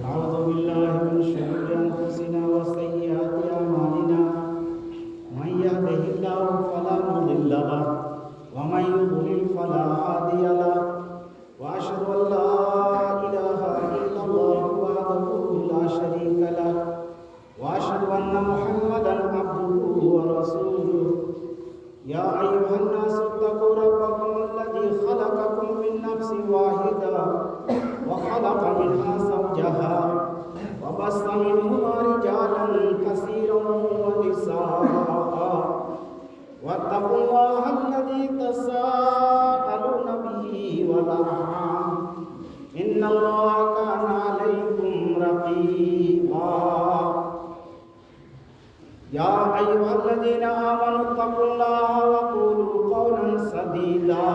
نعوذ بالله من شرور أنفسنا وسيئات أعمالنا من يهده الله فلا مضل له ومن يضلل فلا هادي له وأشهد أن لا إله إلا الله وحده لا شريك له وأشهد أن محمدا عبده ورسوله يا أيها الناس اتقوا ربكم الذي خلقكم من نفس واحدة وخلق منها زوجها وبث منهما رجالا كثيرا ونساء واتقوا الله الذي تساءلون به والأرحام إن الله كان عليكم رقيبا يا أيها الذين آمنوا اتقوا الله وقولوا قولا سديدا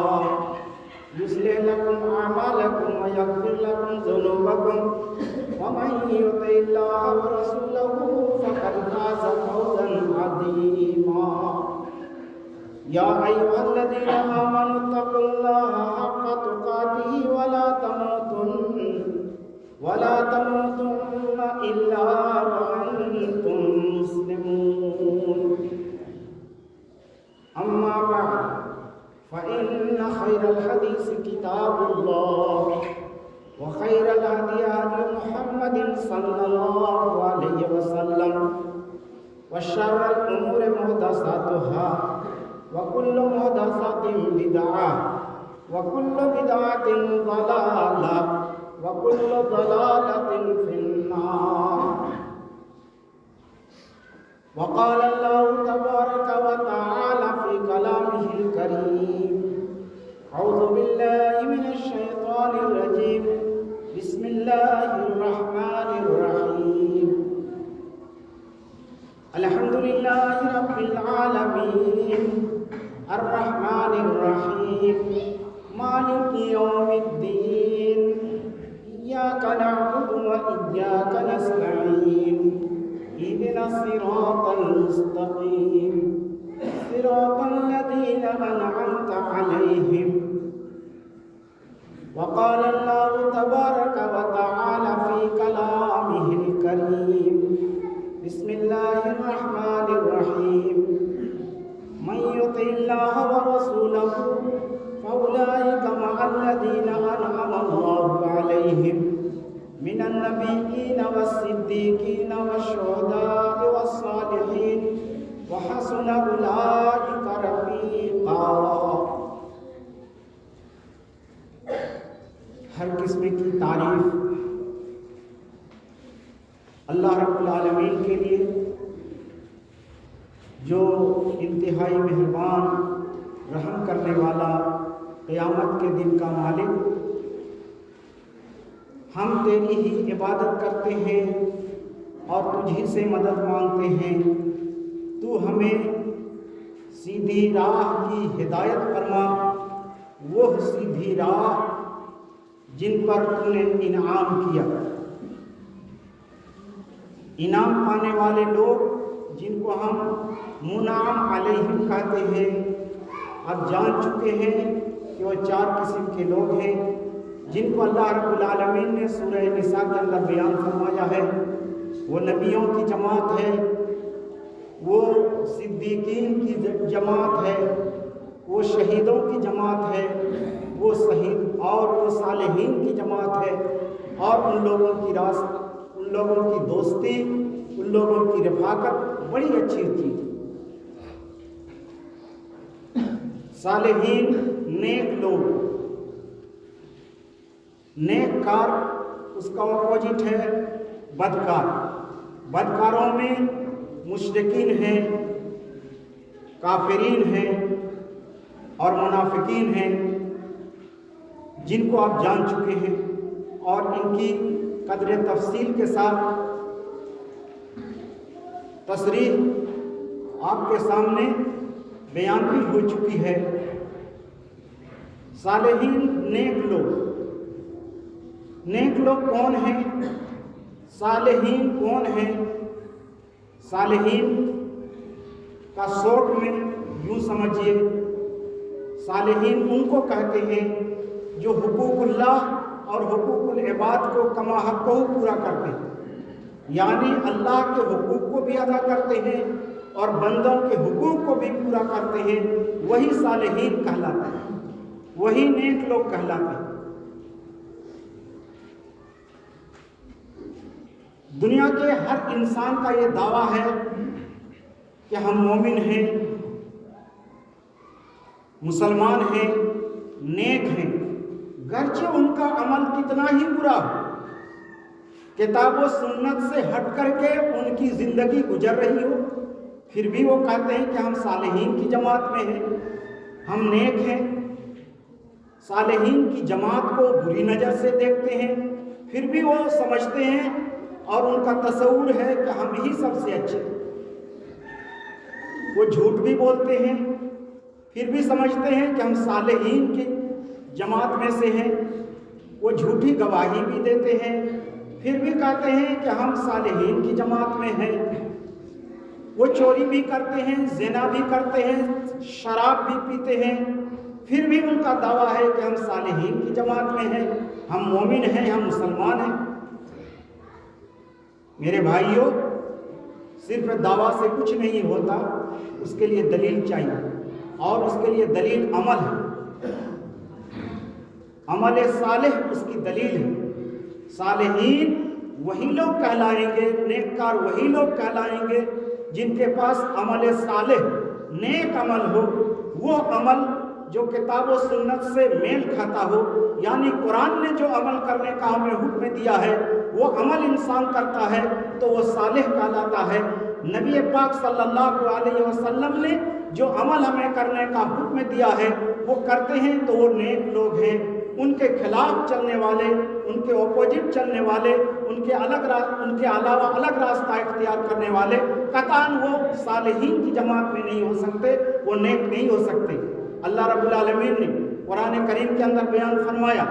يصلح لكم أعمالكم ويغفر لكم ذنوبكم ومن يطع الله ورسوله فقد فاز فوزا عظيما يا أيها الذين آمنوا اتقوا الله حق تقاته ولا تموتن إلا وأنتم مسلمون أما بعد فإن خير الحديث كتاب الله وخير الهدي هدي محمد صلى الله عليه وسلم وشر الأمور محدثاتها وكل محدثة بدعة وكل بدعة ضلالة وكل ضلالة في النار وقال الله تبارك وتعالى في كلامه الكريم أعوذ بالله من الشيطان الرجيم بسم الله الرحمن الرحيم الحمد لله رب العالمين الرحمن الرحيم مالك يوم الدين إياك نعبد وإياك نستعين اهدنا الصراط المستقيم صراط الذين أنعمت عليهم وقال الله تبارك وتعالى في كلامه الكريم بسم الله الرحمن الرحيم من يطع الله ورسوله فأولئك مع الذين أنعم الله عليهم من النبيين والصديقين والشهداء والصالحين وحسن أولئك رفيقا ہر قسم کی تعریف اللہ رب العالمین کے لیے جو انتہائی مہربان رحم کرنے والا قیامت کے دن کا مالک ہم تیری ہی عبادت کرتے ہیں اور تجھی سے مدد مانگتے ہیں تو ہمیں سیدھی راہ کی ہدایت فرما وہ سیدھی راہ جن پر تو نے انعام کیا انعام پانے والے لوگ جن کو ہم منعم علیہم کہتے ہیں اب جان چکے ہیں کہ وہ 4 قسم کے لوگ ہیں جن کو اللہ رب العالمین نے سورہ نساء کے اندر بیان فرمایا ہے وہ نبیوں کی جماعت ہے وہ صدیقین کی جماعت ہے وہ شہیدوں کی جماعت ہے وہ صالحین کی جماعت ہے اور ان لوگوں کی دوستی ان لوگوں کی رفاقت بڑی اچھی چیز ہے صالحین نیک لوگ نیک کار اس کا اپوزٹ ہے بدکار بدکاروں میں مشرکین ہیں کافرین ہیں اور منافقین ہیں جن کو آپ جان چکے ہیں اور ان کی قدر تفصیل کے ساتھ تصریح آپ کے سامنے بیان بھی ہو چکی ہے صالحین نیک لوگ کون ہیں صالحین کون ہیں صالحین کا شارٹ میں یوں سمجھیے صالحین ان کو کہتے ہیں جو حقوق اللہ اور حقوق العباد کو کما حق کو پورا کرتے ہیں، یعنی اللہ کے حقوق کو بھی ادا کرتے ہیں اور بندوں کے حقوق کو بھی پورا کرتے ہیں، وہی صالحین کہلاتے ہیں، وہی نیک لوگ کہلاتے ہیں۔ دنیا کے ہر انسان کا یہ دعویٰ ہے کہ ہم مومن ہیں، مسلمان ہیں، نیک ہیں، گرچہ ان کا عمل کتنا ہی برا ہو، کتاب و سنت سے ہٹ کر کے ان کی زندگی گزر رہی ہو، پھر بھی وہ کہتے ہیں کہ ہم صالحین کی جماعت میں ہیں، ہم نیک ہیں۔ صالحین کی جماعت کو بری نظر سے دیکھتے ہیں، پھر بھی وہ سمجھتے ہیں اور ان کا تصور ہے کہ ہم ہی سب سے اچھے۔ وہ جھوٹ بھی بولتے ہیں، پھر بھی سمجھتے ہیں کہ ہم صالحین کی جماعت میں سے ہیں۔ وہ جھوٹی گواہی بھی دیتے ہیں، پھر بھی کہتے ہیں کہ ہم صالحین کی جماعت میں ہیں۔ وہ چوری بھی کرتے ہیں، زنا بھی کرتے ہیں، شراب بھی پیتے ہیں، پھر بھی ان کا دعویٰ ہے کہ ہم صالحین کی جماعت میں ہیں، ہم مومن ہیں، ہم مسلمان ہیں۔ میرے بھائیوں، صرف دعویٰ سے کچھ نہیں ہوتا، اس کے لیے دلیل چاہیے، اور اس کے لیے دلیل عمل ہے۔ عمل صالح اس کی دلیل ہے۔ صالحین وہی لوگ کہلائیں گے، نیککار وہی لوگ کہلائیں گے جن کے پاس عمل صالح، نیک عمل ہو، وہ عمل جو کتاب و سنت سے میل کھاتا ہو، یعنی قرآن نے جو عمل کرنے کا ہمیں حکم دیا ہے وہ عمل انسان کرتا ہے تو وہ صالح کہلاتا ہے۔ نبی پاک صلی اللہ علیہ وسلم نے جو عمل ہمیں کرنے کا حکم دیا ہے وہ کرتے ہیں تو وہ نیک لوگ ہیں۔ ان کے خلاف چلنے والے، ان کے اپوزٹ چلنے والے، ان کے علاوہ الگ راستہ اختیار کرنے والے قطعاً وہ صالحین کی جماعت میں نہیں ہو سکتے، وہ نیک نہیں ہو سکتے۔ اللہ رب العالمین نے قرآن کریم کے اندر بیان فرمایا،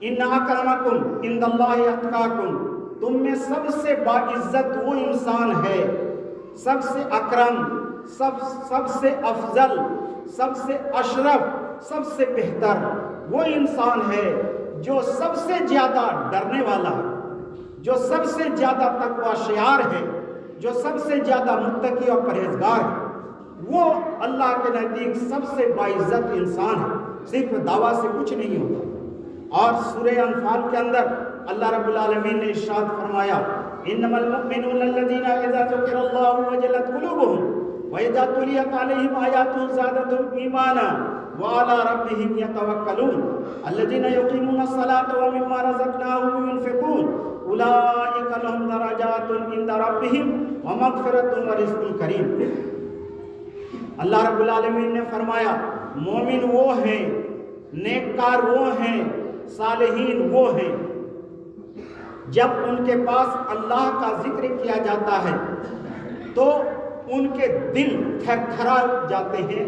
ان اکرمکم عند اللہ اتقاکم، تم میں سب سے باعزت وہ انسان ہے، سب سے اکرم، سب سے افضل، سب سے اشرف، سب سے بہتر وہ انسان ہے جو سب سے زیادہ ڈرنے والا ہے، جو سب سے زیادہ تقوی شعار ہے، جو سب سے زیادہ متقی اور پرہیزگار ہے، وہ اللہ کے نزدیک سب سے باعزت انسان ہے۔ صرف دعویٰ سے کچھ نہیں ہوتا۔ اور سورہ انفال کے اندر اللہ رب العالمین نے ارشاد فرمایا، انما المؤمنون الذين اذا ذكر الله وجلت قلوبهم واذا تليت عليهم آياته زادتهم ایمانا وعلى ربهم يتوكلون الذين يقيمون الصلاة ومما رزقناهم ينفقون اولئك لهم درجات عند ربهم ومغفرة ورزق کریم۔ اللہ رب العالمین نے فرمایا مومن وہ ہیں، نیککار وہ ہیں، صالحین وہ ہیں جب ان کے پاس اللہ کا ذکر کیا جاتا ہے تو ان کے دل تھر تھرا جاتے ہیں،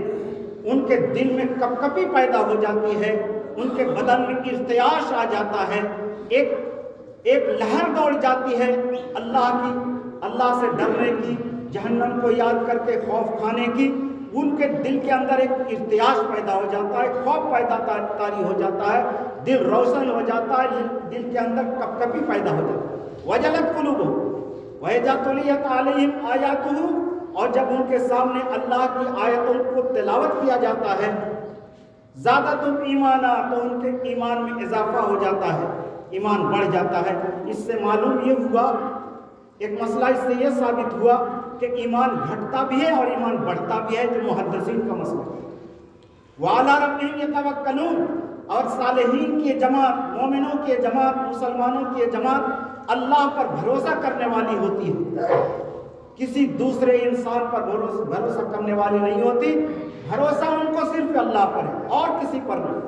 ان کے دل میں کپ کپی پیدا ہو جاتی ہے، ان کے بدن میں ارتعاش آ جاتا ہے، ایک لہر دوڑ جاتی ہے اللہ کی، اللہ سے ڈرنے کی، جہنم کو یاد کر کے خوف کھانے کی۔ ان کے دل کے اندر ایک ارتعاش پیدا ہو جاتا ہے، خوف پیدا طاری ہو جاتا ہے، دل روشن ہو جاتا ہے، دل کے اندر کپ کپی پیدا ہو جاتا ہے۔ وجلت قلوبهم واذا تليت عليهم آیاتہ، اور جب ان کے سامنے اللہ کی آیتوں کو تلاوت کیا جاتا ہے، زادتهم ایمانا، تو ان کے ایمان میں اضافہ ہو جاتا ہے، ایمان بڑھ جاتا ہے۔ اس سے معلوم یہ ہوا، ایک مسئلہ اس سے یہ ثابت ہوا کہ ایمان گھٹتا بھی ہے اور ایمان بڑھتا بھی ہے، جو محدثین کا مسئلہ ہے۔ وَعَلَىٰ رَبِّهِمْ يَتَوَكَّلُونَ، اور صالحین کی جماعت، مومنوں کی جماعت، مسلمانوں کی جماعت اللہ پر بھروسہ کرنے والی ہوتی ہے، کسی دوسرے انسان پر بھروسہ کرنے والی نہیں ہوتی، بھروسہ ان کو صرف اللہ پر ہے اور کسی پر نہیں۔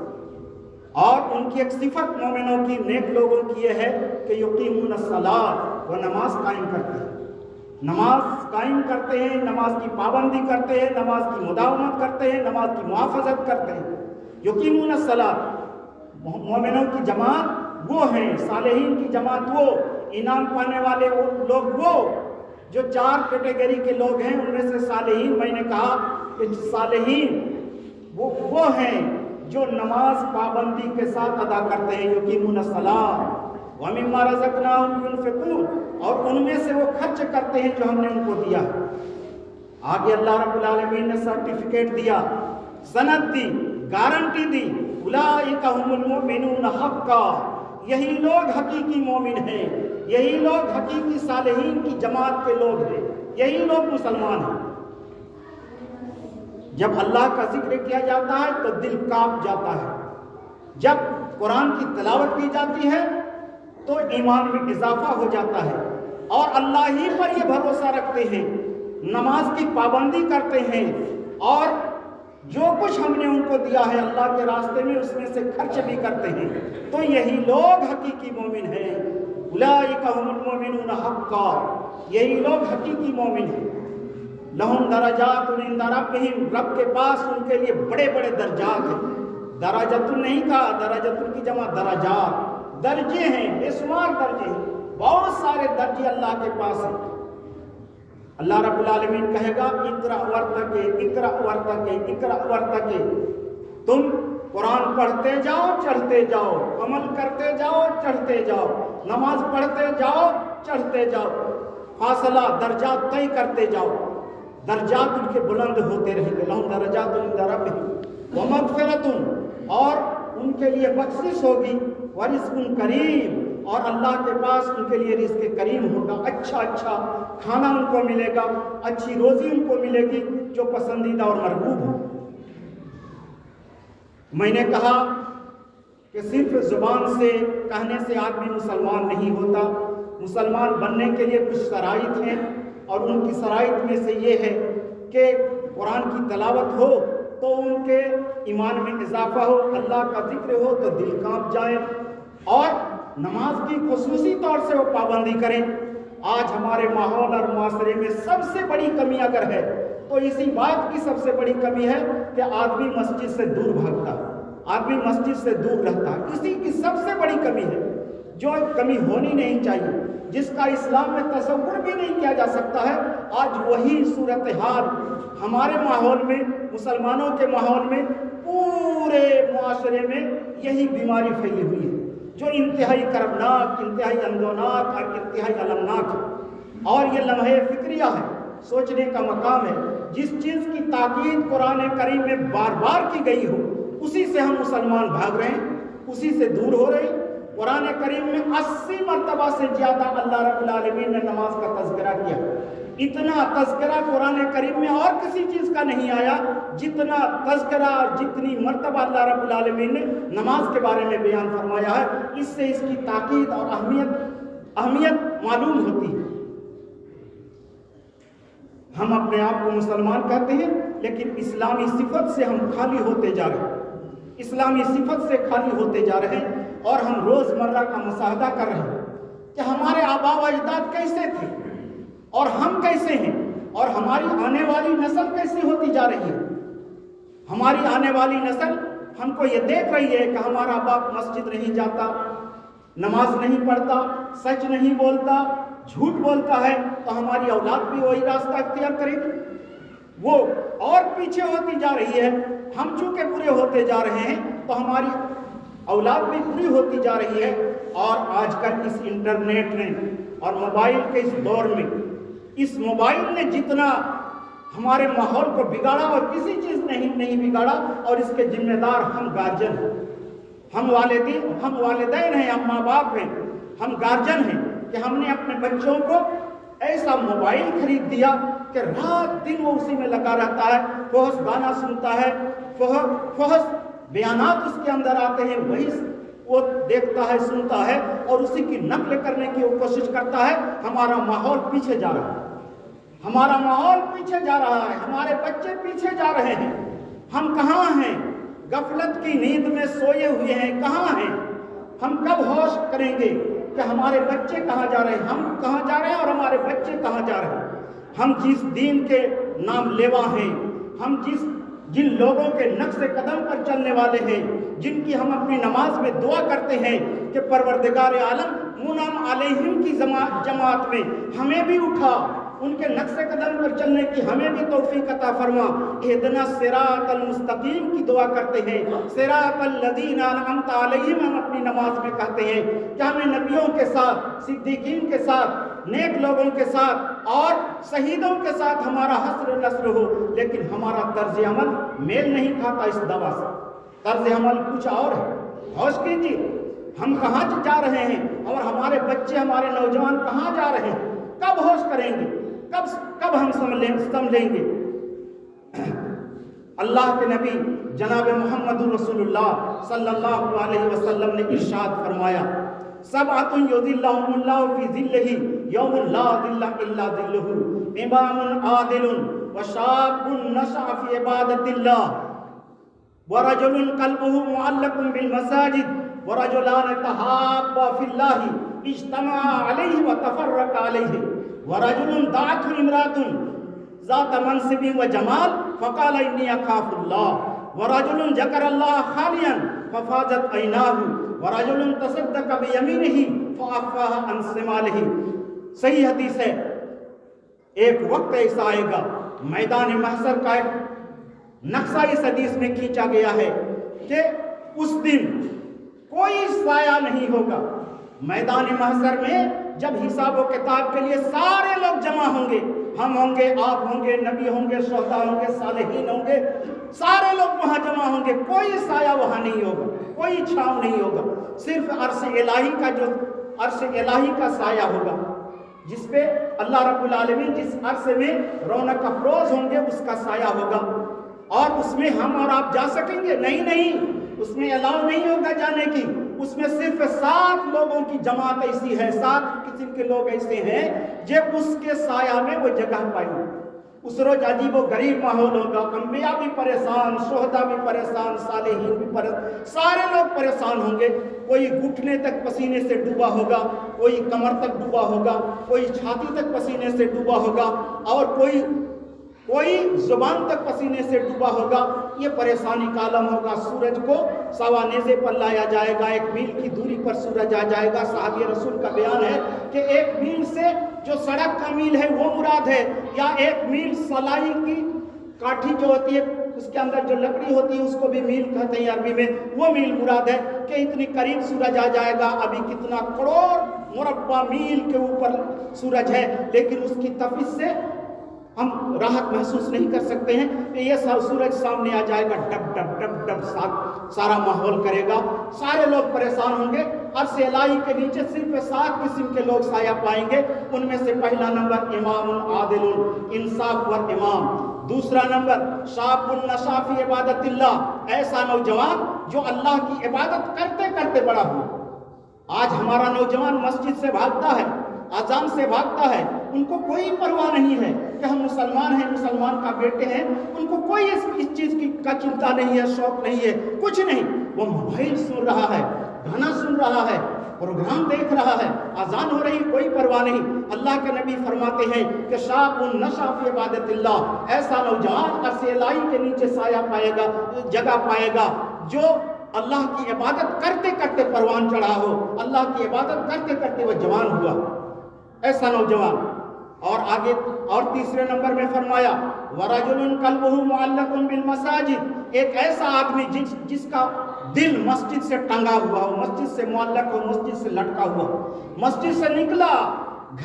اور ان کی ایک صفت مومنوں کی، نیک لوگوں کی یہ ہے کہ یقیمون الصلاۃ، وہ نماز قائم کرتے ہیں، نماز قائم کرتے ہیں، نماز کی پابندی کرتے ہیں، نماز کی مداومت کرتے ہیں، نماز کی محافظت کرتے ہیں۔ یقیمون الصلاۃ، مومنوں کی جماعت وہ ہیں، صالحین کی جماعت وہ، انعام پانے والے وہ لوگ، وہ جو 4 کیٹیگری کے لوگ ہیں، ان میں سے صالحین، میں نے کہا کہ صالحین وہ ہیں جو نماز پابندی کے ساتھ ادا کرتے ہیں، یقیمون الصلاۃ ومما رزقناہم ينفقون، اور ان میں سے وہ خرچ کرتے ہیں جو ہم نے ان کو دیا۔ آگے اللہ رب العالمین نے سرٹیفکیٹ دیا، سند دی، گارنٹی دی، اولئک هم المؤمنون حقا، یہی لوگ حقیقی مومن ہیں، یہی لوگ حقیقی صالحین کی جماعت کے لوگ ہیں، یہی لوگ مسلمان ہیں۔ جب اللہ کا ذکر کیا جاتا ہے تو دل کانپ جاتا ہے، جب قرآن کی تلاوت کی جاتی ہے تو ایمان میں اضافہ ہو جاتا ہے، اور اللہ ہی پر یہ بھروسہ رکھتے ہیں، نماز کی پابندی کرتے ہیں، اور جو کچھ ہم نے ان کو دیا ہے اللہ کے راستے میں اس میں سے خرچ بھی کرتے ہیں، تو یہی لوگ حقیقی مومن ہیں۔ اولئک هم المؤمنون حقا، یہی لوگ حقیقی مومن ہیں۔ لہم درجات عند ربہم، رب کے پاس ان کے لیے بڑے بڑے درجات ہیں۔ درجات نہیں کہا، درجات کی جمع درجات، درجے ہیں، بے شمار درجے ہیں، بہت سارے درجے اللہ کے پاس ہیں۔ اللہ رب العالمین کہے گا اقرأ ورتقِ، اقرأ ورتقِ، اقرأ ورتقِ، تم قرآن پڑھتے جاؤ چڑھتے جاؤ، عمل کرتے جاؤ چڑھتے جاؤ، نماز پڑھتے جاؤ چڑھتے جاؤ، فاصلہ درجات طے کرتے جاؤ، درجات ان کے بلند ہوتے رہیں گے۔ لہم درجات عند ربہم ومغفرۃ، اور ان کے لیے بخشش ہوگی، ورزق کریم، اور اللہ کے پاس ان کے لیے رزق کریم ہوگا، اچھا کھانا ان کو ملے گا، اچھی روزی ان کو ملے گی جو پسندیدہ اور مرغوب ہو۔ میں نے کہا کہ صرف زبان سے کہنے سے آدمی مسلمان نہیں ہوتا، مسلمان بننے کے لیے کچھ شرائط ہیں، اور ان کی شرائط میں سے یہ ہے کہ قرآن کی تلاوت ہو تو ان کے ایمان میں اضافہ ہو، اللہ کا ذکر ہو تو دل کانپ جائے، اور نماز کی خصوصی طور سے وہ پابندی کریں۔ آج ہمارے ماحول اور معاشرے میں سب سے بڑی کمی اگر ہے تو اسی بات کی سب سے بڑی کمی ہے کہ آدمی مسجد سے دور بھاگتا، آدمی مسجد سے دور رہتا، اسی کی سب سے بڑی کمی ہے، جو کمی ہونی نہیں چاہیے، جس کا اسلام میں تصور بھی نہیں کیا جا سکتا ہے۔ آج وہی صورتحال ہمارے ماحول میں، مسلمانوں کے ماحول میں، پورے معاشرے میں یہی بیماری پھیلی ہوئی ہے، جو انتہائی کربناک، انتہائی اندوناک اور انتہائی المناک ہے۔ اور یہ لمحہ فکریہ ہے، سوچنے کا مقام ہے۔ جس چیز کی تاکید قرآن کریم میں بار بار کی گئی ہو اسی سے ہم مسلمان بھاگ رہے ہیں، اسی سے دور ہو رہے ہیں۔ قرآن کریم میں 80 مرتبہ سے زیادہ اللہ رب العالمین نے نماز کا تذکرہ کیا۔ اتنا تذکرہ قرآن کریم میں اور کسی چیز کا نہیں آیا جتنا تذکرہ، جتنی مرتبہ اللہ رب العالمین نے نماز کے بارے میں بیان فرمایا ہے۔ اس سے اس کی تاکید اور اہمیت معلوم ہوتی ہے۔ ہم اپنے آپ کو مسلمان کہتے ہیں، لیکن اسلامی صفت سے ہم خالی ہوتے جا رہے ہیں، اسلامی صفت سے خالی ہوتے جا رہے ہیں، اور ہم روزمرہ کا مشاہدہ کر رہے ہیں کہ ہمارے آباء و اجداد کیسے تھے اور ہم کیسے ہیں، اور ہماری آنے والی نسل کیسی ہوتی جا رہی ہے۔ ہماری آنے والی نسل ہم کو یہ دیکھ رہی ہے کہ ہمارا باپ مسجد نہیں جاتا، نماز نہیں پڑھتا، سچ نہیں بولتا، جھوٹ بولتا ہے، تو ہماری اولاد بھی وہی راستہ اختیار کرے گی، وہ اور پیچھے ہوتی جا رہی ہے۔ ہم چونکہ برے ہوتے جا رہے ہیں تو ہماری اولاد بھی بری ہوتی جا رہی ہے۔ اور آج کل اس انٹرنیٹ نے اور موبائل کے اس دور میں، اس موبائل نے جتنا ہمارے ماحول کو بگاڑا اور کسی چیز نہیں بگاڑا، اور اس کے ذمہ دار ہم گارجن ہیں، ہم والدین ہیں، ہم ماں باپ ہیں، ہم گارجن ہیں، کہ ہم نے اپنے بچوں کو ایسا موبائل خرید دیا کہ رات دن وہ اسی میں لگا رہتا ہے، فحش گانا سنتا ہے، فحش بیانات اس کے اندر آتے ہیں، وہی وہ دیکھتا ہے، سنتا ہے، اور اسی کی نقل کرنے کی وہ کوشش کرتا ہے۔ ہمارا ماحول پیچھے جا رہا ہے، ہمارا ماحول پیچھے جا رہا ہے، ہمارے بچے پیچھے جا رہے ہیں۔ ہم کہاں ہیں؟ غفلت کی نیند میں سوئے ہوئے ہیں، کہاں ہیں؟ ہم کب ہوش کریں گے کہ ہمارے بچے کہاں جا رہے ہیں، ہم کہاں جا رہے ہیں اور ہمارے بچے کہاں جا رہے ہیں؟ ہم جس دین کے نام لیوا ہیں، ہم جن لوگوں کے نقش قدم پر چلنے والے ہیں، جن کی ہم اپنی نماز میں دعا کرتے ہیں کہ پروردگار عالم منعم علیہم کی جماعت میں ہمیں بھی اٹھا، ان کے نقش قدم پر چلنے کی ہمیں بھی توفیق عطا فرما۔ اہدنا الصراط المستقیم کی دعا کرتے ہیں، صراط الذین انعمت علیہم ہم اپنی نماز میں کہتے ہیں کہ ہمیں نبیوں کے ساتھ، صدیقین کے ساتھ، نیک لوگوں کے ساتھ اور شہیدوں کے ساتھ ہمارا حشر نصر ہو، لیکن ہمارا طرز عمل میل نہیں کھاتا اس دعویٰ سے۔ طرز عمل کچھ اور ہے۔ ہوش کیجیے، ہم کہاں جا رہے ہیں اور ہمارے بچے، ہمارے نوجوان کہاں جا رہے ہیں؟ کب ہوش کریں گے؟ کب ہم سمجھیں گے؟ اللہ کے نبی جناب محمد رسول اللہ صلی اللہ علیہ وسلم نے ارشاد فرمایا، سبعۃ یظلھم اللہ فی ظلہ یوم لا ظل الا ظلہ، امام عادل وشاب نشأ فی عبادۃ اللہ ورجل قلبه معلق بالمساجد ورجلان تحابا فی اللہ اجتمعا علیہ وتفرقا علیہ ورجل دعته امرأة ذات منصب وجمال فقال انی اخاف اللہ ورجل ذکر اللہ خالیا ففاضت عیناہ ورجل تصدق بیمینہ فاخفاها عن شمالہ۔ صحیح حدیث ہے۔ ایک وقت ایسا آئے گا، میدان محشر کا ایک نقشہ اس حدیث میں کھینچا گیا ہے کہ اس دن کوئی سایہ نہیں ہوگا۔ میدان محشر میں جب حساب و کتاب کے لیے سارے لوگ جمع ہوں گے، ہم ہوں گے، آپ ہوں گے، نبی ہوں گے، شہداء ہوں گے، صالحین ہوں گے، سارے لوگ وہاں جمع ہوں گے، کوئی سایہ وہاں نہیں ہوگا، کوئی چھاؤں نہیں ہوگا، صرف عرش الہی کا سایہ ہوگا، جس پہ اللہ رب العالمین جس عرش میں رونق افروز ہوں گے اس کا سایہ ہوگا۔ اور اس میں ہم اور آپ جا سکیں گے؟ نہیں، اس میں الاؤ نہیں ہوگا جانے کی۔ اس میں صرف 7 لوگوں کی جماعت ایسی ہے، 7 قسم کے لوگ ایسے ہیں جب اس کے سایہ میں وہ جگہ پائیں گے۔ اس روز عجیب و غریب ماحول ہوگا، انبیاء بھی پریشان، شہداء بھی پریشان، صالحین بھی پریشان، سارے لوگ پریشان ہوں گے۔ کوئی گھٹنے تک پسینے سے ڈوبا ہوگا، کوئی کمر تک ڈوبا ہوگا، کوئی چھاتی تک پسینے سے ڈوبا ہوگا، اور کوئی زبان تک پسینے سے ڈوبا ہوگا۔ یہ پریشانی کا عالم ہوگا۔ سورج کو سوا نیزے پر لایا جائے گا، 1 میل کی دوری پر سورج آ جائے گا۔ صحابی رسول کا بیان ہے کہ 1 میل سے جو سڑک کا میل ہے وہ مراد ہے، یا 1 میل سلائی کی کاٹھی جو ہوتی ہے اس کے اندر جو لکڑی ہوتی ہے اس کو بھی میل کہتے ہیں عربی میں، وہ میل مراد ہے کہ اتنی قریب سورج آ جائے گا۔ ابھی کتنا کروڑ مربع میل کے اوپر سورج ہے، لیکن اس کی تفس سے ہم راحت محسوس نہیں کر سکتے ہیں کہ یہ سورج سامنے آ جائے گا، ڈب ڈب ڈب ڈب سارا ماحول کرے گا، سارے لوگ پریشان ہوں گے۔ عرش الہی کے نیچے صرف 7 قسم کے لوگ سایہ پائیں گے۔ ان میں سے پہلا نمبر امام عادل، انصاف ور امام۔ دوسرا نمبر شاب نشأ فی عبادت اللہ، ایسا نوجوان جو اللہ کی عبادت کرتے کرتے بڑا ہوا۔ آج ہمارا نوجوان مسجد سے بھاگتا ہے، اذان سے بھاگتا ہے، ان کو کوئی پرواہ نہیں ہے کہ ہم مسلمان ہیں، مسلمان کا بیٹے ہیں، ان کو کوئی اس چیز کا چنتا نہیں ہے، شوق نہیں ہے، کچھ نہیں۔ وہ موبائل سن رہا ہے، گانا سن رہا ہے، پروگرام دیکھ رہا ہے، اذان ہو رہی، کوئی پرواہ نہیں۔ اللہ کے نبی فرماتے ہیں کہ شاب نشأ فی عبادت اللہ، ایسا نوجوان عرش الہی کے نیچے سایہ پائے گا، جگہ پائے گا، جو اللہ کی عبادت کرتے کرتے پروان چڑھا ہو، اللہ کی عبادت کرتے کرتے وہ جوان ہوا، ایسا نوجوان۔ اور آگے اور تیسرے نمبر میں فرمایا وَرَجُلٌ قَلْبُهُ مُعَلَّقٌ بِالْمَسَاجِدِ، ایک ایسا آدمی جس کا دل مسجد سے ٹنگا ہوا ہو، مسجد سے معلق ہو، مسجد سے لٹکا ہوا، مسجد سے نکلا،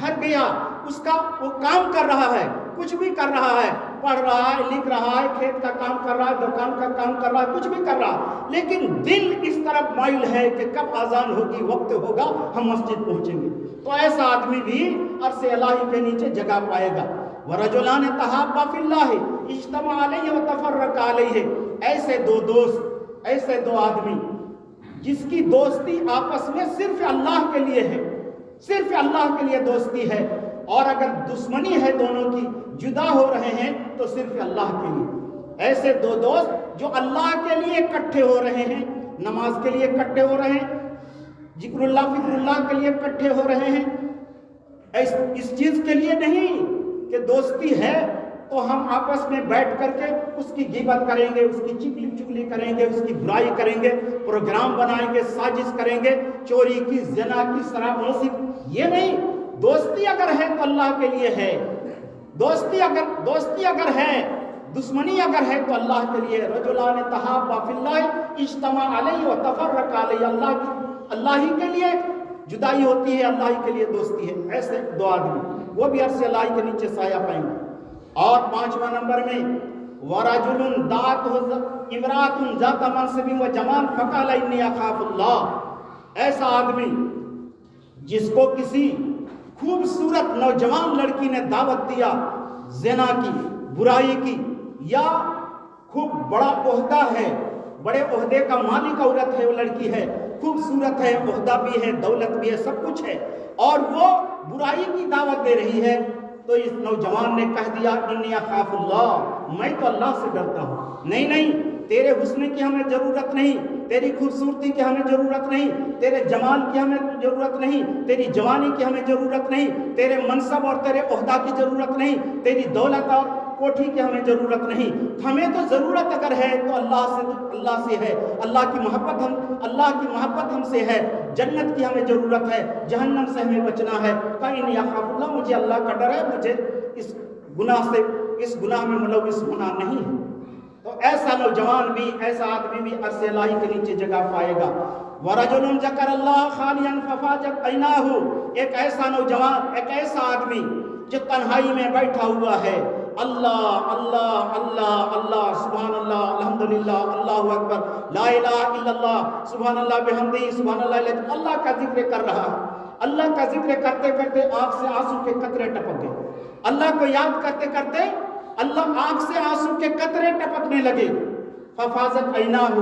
گھر گیا، اس کا وہ کام کر رہا ہے، کچھ بھی کر رہا ہے، پڑھ رہا ہے، لکھ رہا ہے، کھیت کا کام کر رہا ہے، دکان کا کام کر رہا ہے، کچھ بھی کر رہا ہے، لیکن دل اس طرف مائل ہے کہ کب اذان ہوگی، وقت ہوگا، ہم مسجد پہنچیں گے۔ تو ایسا آدمی بھی عرش الہی کے نیچے جگہ پائے گا۔ وَرَجُلَانِ تَحَابَّا فِي اللَّهِ اجْتَمَعَا عَلَيْهِ وَتَفَرَّقَا عَلَيْهِ، ایسے 2 دوست، ایسے 2 آدمی جس کی دوستی آپس میں صرف اللہ کے لیے ہے، صرف اللہ کے لیے دوستی ہے، اور اگر دشمنی ہے دونوں کی، جدا ہو رہے ہیں تو صرف اللہ کے لیے۔ ایسے 2 دوست جو اللہ کے لیے اکٹھے ہو رہے ہیں، نماز کے لیے اکٹھے ہو رہے ہیں، ذکر اللہ فکر اللہ کے لیے اکٹھے ہو رہے ہیں، اس چیز کے لیے نہیں کہ دوستی ہے تو ہم آپس میں بیٹھ کر کے اس کی غیبت کریں گے، اس کی چگلی کریں گے، اس کی برائی کریں گے، پروگرام بنائیں گے، سازش کریں گے، چوری کی، زنا کی، شراب نوشی، یہ نہیں۔ دوستی اگر ہے تو اللہ کے لیے ہے، دوستی اگر ہے، دشمنی اگر ہے تو اللہ کے لیے، رجلان تحابا فی اللہ اجتمع علیہ و تفرق علیہ، اللہ ہی کے لیے جدائی ہوتی ہے، اللہ ہی کے لیے دوستی ہے۔ ایسے دو آدمی وہ بھی عرش الہی کے نیچے سایہ پائیں گے۔ اور 5واں نمبر میں وَرَجُلٌ دَعَتْهُ امْرَأَةٌ ذَاتَ مَنْصِبٍ وَجَمَالٍ فَقَالَ إِنِّي أَخَافُ اللَّهَ، ایسا آدمی جس کو کسی خوبصورت نوجوان لڑکی نے دعوت دیا زنا کی، برائی کی، یا خوب بڑا عہدہ ہے، بڑے عہدے کا مالک عورت ہے، وہ لڑکی ہے، خوبصورت ہے، عہدہ بھی ہے، دولت بھی ہے، سب کچھ ہے، اور وہ برائی کی دعوت دے رہی ہے، تو اس نوجوان نے کہہ دیا انی اخاف اللہ، میں تو اللہ سے ڈرتا ہوں۔ نہیں، تیرے حسن کی ہمیں ضرورت نہیں، تیری خوبصورتی کی ہمیں ضرورت نہیں، تیرے جمال کی ہمیں ضرورت نہیں، تیری جوانی کی ہمیں ضرورت نہیں، تیرے منصب اور تیرے عہدہ کی ضرورت نہیں، تیری دولت اور کوٹھی کی ہمیں ضرورت نہیں، ہمیں تو ضرورت اگر ہے تو اللہ سے ہے، اللہ کی محبت ہم سے ہے، جنت کی ہمیں ضرورت ہے، جہنم سے ہمیں بچنا ہے۔ فإنی اخاف اللہ، مجھے اللہ کا ڈر ہے، مجھے اس گناہ میں ملوث ہونا نہیں ہے۔ تو ایسا نوجوان بھی، ایسا آدمی بھی عرش الہی کے نیچے جگہ پائے گا۔ وَرَجُلٌ ذَكَرَ اللَّهَ خَالِيًا فَفَاضَتْ عَيْنَاهُ، ایک ایسا نوجوان، ایک ایسا آدمی جو تنہائی میں بیٹھا ہوا ہے، اللہ اللہ اللہ اللہ، سبحان اللہ، الحمدللہ، اللہ اکبر، لا الہ الا اللہ، سبحان اللہ بحمدہ، سبحان اللہ، اللہ کا ذکر کر رہا ہے۔ اللہ کا ذکر کرتے کرتے آنکھ سے آنسو کے قطرے ٹپک گئے، اللہ کو یاد کرتے کرتے اللہ آنکھ سے آنسو کے قطرے ٹپکنے لگے۔ ففاضت عیناہ،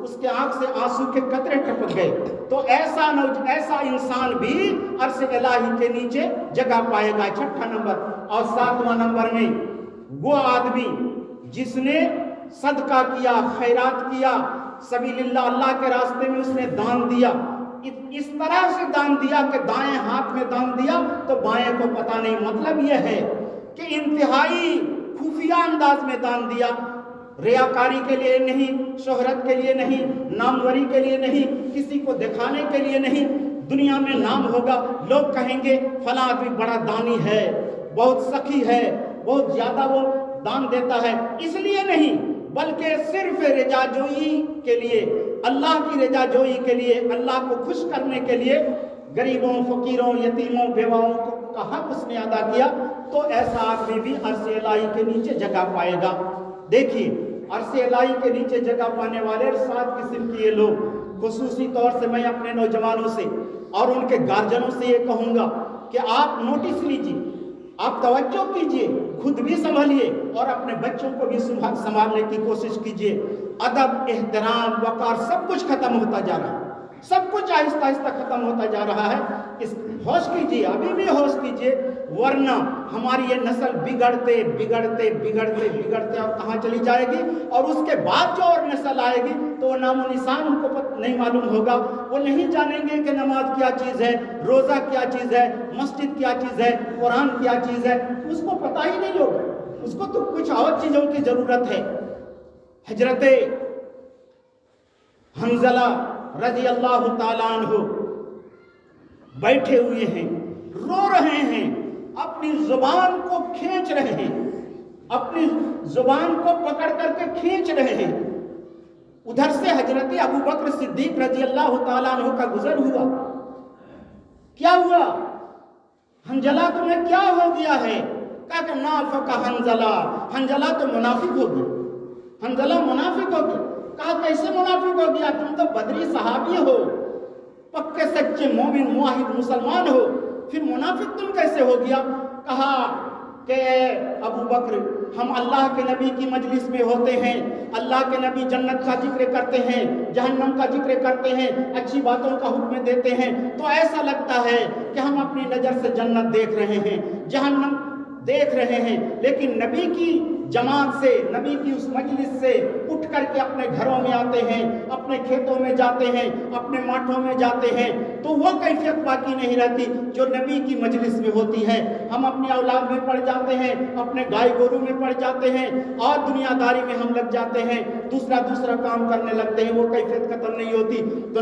اس کے آنکھ سے آنسو کے قطرے ٹپک گئے۔ تو ایسا انسان بھی عرش الہی کے نیچے جگہ پائے گا۔ 6واں نمبر اور 7واں نمبر میں وہ آدمی جس نے صدقہ کیا، خیرات کیا، سبیل اللہ، اللہ کے راستے میں اس نے دان دیا، اس طرح سے دان دیا کہ دائیں ہاتھ میں دان دیا تو بائیں کو پتہ نہیں۔ مطلب یہ ہے کہ انتہائی خفیہ انداز میں دان دیا، ریاکاری کے لیے نہیں، شہرت کے لیے نہیں، ناموری کے لیے نہیں، کسی کو دکھانے کے لیے نہیں۔ دنیا میں نام ہوگا، لوگ کہیں گے فلاں آدمی بڑا دانی ہے، بہت سخی ہے، بہت زیادہ وہ دان دیتا ہے، اس لیے نہیں، بلکہ صرف رجا جوئی کے لیے، اللہ کی رجا جوئی کے لیے، اللہ کو خوش کرنے کے لیے غریبوں، فقیروں، یتیموں، بیواؤں کا حق اس نے ادا کیا۔ تو ایسا آدمی بھی عرش الہی کے نیچے جگہ پائے گا۔ دیکھیے عرش الہی کے نیچے جگہ پانے والے 7 قسم کے یہ لوگ، خصوصی طور سے میں اپنے نوجوانوں سے اور ان کے گارجنوں سے یہ کہوں گا کہ آپ نوٹس لیجیے، آپ توجہ کیجئے، خود بھی سنبھلیے اور اپنے بچوں کو بھی سنبھالنے کی کوشش کیجئے۔ ادب، احترام، وقار سب کچھ ختم ہوتا جا رہا ہے، سب کچھ آہستہ آہستہ ختم ہوتا جا رہا ہے۔ اس ہوش کیجئے، ابھی بھی ہوش کیجئے، ورنہ ہماری یہ نسل بگڑتے بگڑتے بگڑتے بگڑتے اور کہاں چلی جائے گی، اور اس کے بعد جو اور نسل آئے گی تو وہ نام و نشان ان کو نہیں معلوم ہوگا، وہ نہیں جانیں گے کہ نماز کیا چیز ہے، روزہ کیا چیز ہے، مسجد کیا چیز ہے، قرآن کیا چیز ہے، اس کو پتہ ہی نہیں ہوگا، اس کو تو کچھ اور چیزوں کی ضرورت ہے۔ حضرت حنظلہ رضی اللہ تعالیٰ عنہ بیٹھے ہوئے ہیں، رو رہے ہیں، اپنی زبان کو کھینچ رہے ہیں، اپنی زبان کو پکڑ کر کے کھینچ رہے ہیں۔ ادھر سے حضرت ابو بکر صدیق رضی اللہ تعالیٰ عنہ کا گزر ہوا۔ کیا ہوا؟ حنظلہ تمہیں کیا ہو گیا ہے؟ کہا کہ نافق حنظلہ، حنظلہ تو منافق ہو گیا، حنظلہ منافق ہو گیا۔ کہا کیسے منافق ہو گیا؟ تم تو بدری صحابی ہو، پکے سچے مومن موحد مسلمان ہو، پھر منافق تم کیسے ہو گیا؟ کہا کہ ابو بکر، ہم اللہ کے نبی کی مجلس میں ہوتے ہیں، اللہ کے نبی جنت کا ذکر کرتے ہیں، جہنم کا ذکر کرتے ہیں، اچھی باتوں کا حکم دیتے ہیں، تو ایسا لگتا ہے کہ ہم اپنی نظر سے جنت دیکھ رہے ہیں، جہنم دیکھ رہے ہیں، لیکن نبی کی جماعت سے، نبی کی اس مجلس سے اٹھ کر کے اپنے گھروں میں آتے ہیں، اپنے کھیتوں میں جاتے ہیں، اپنے ماٹھوں میں جاتے ہیں، تو وہ کیفیت باقی نہیں رہتی جو نبی کی مجلس میں ہوتی ہے۔ ہم اپنی اولاد میں پڑ جاتے ہیں، اپنے گائے گورو میں پڑ جاتے ہیں، اور دنیا داری میں ہم لگ جاتے ہیں، دوسرا کام کرنے لگتے ہیں، وہ کیفیت ختم نہیں ہوتی۔ تو